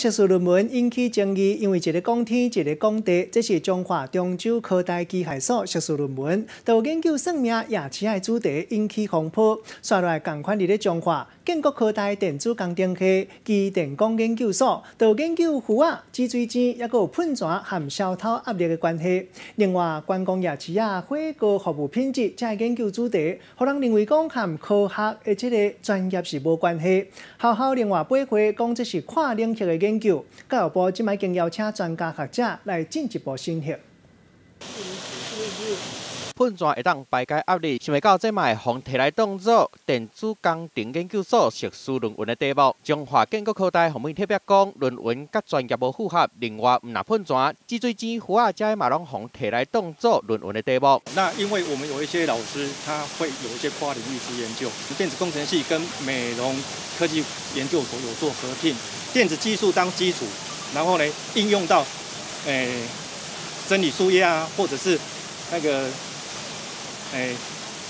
硕士论文引起争议，因为一个讲天，一个讲地，这是中华中州科大机械所硕士论文，就研究算命夜市的主题引起风波。刷来同款伫咧中华建国科大电子工程系机电工研究所，就研究鱼啊、紫水晶，也有喷泉和消透压力的关系。另外，观光夜市啊、火锅服务品质这研究主题，互人认为讲和科学的这个专业是无关系。校校另外驳回讲这是跨领域的研究。教育部即摆经邀请专家学者来进一步审核。喷泉会当排解压力，想袂到这卖互摕来当作电子工程研究所硕士论文的题目。中华建国科大方面特别讲，论文甲专业无符合。另外，唔若喷泉、紫水晶、湖啊，这嘛拢互摕来当作论文的题目。那因为我们有一些老师，他会有一些跨领域式研究，电子工程系跟美容科技研究所有做合并，电子技术当基础，然后呢应用到生理输液啊，或者是那个。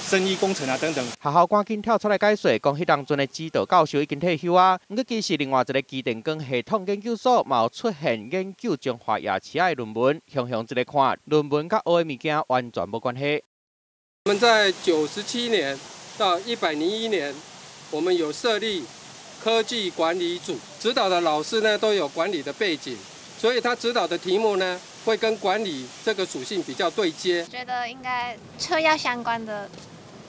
生医工程啊等等，学校赶紧跳出来解说，讲迄当阵的指导教授已经退休啊。不过其实另外一个机电工系统研究所嘛有出现研究中华夜市的论文，雄雄一个看，论文甲学的物件完全无关系。我们在97年到101年，我们有设立科技管理组，指导的老师呢都有管理的背景，所以他指导的题目呢。会跟管理这个属性比较对接，觉得应该车要相关的，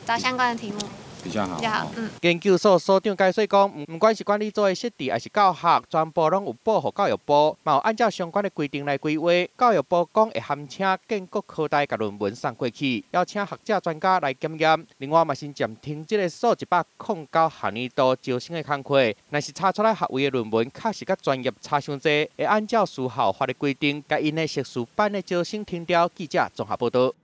找相关的题目比较好。研究所所长解说讲，不管是管理组的设置还是教学，全部拢有报给教育部，嘛有按照相关的规定来规划。教育部讲会函请建国科大甲论文送过去，邀请学者专家来检验。另外嘛，先暂停这个数109学年度招生的工课，若是查出来学位的论文，确实甲专业差伤济，会按照私校法的规定，甲因的硕士班的招生停掉。记者综合报道。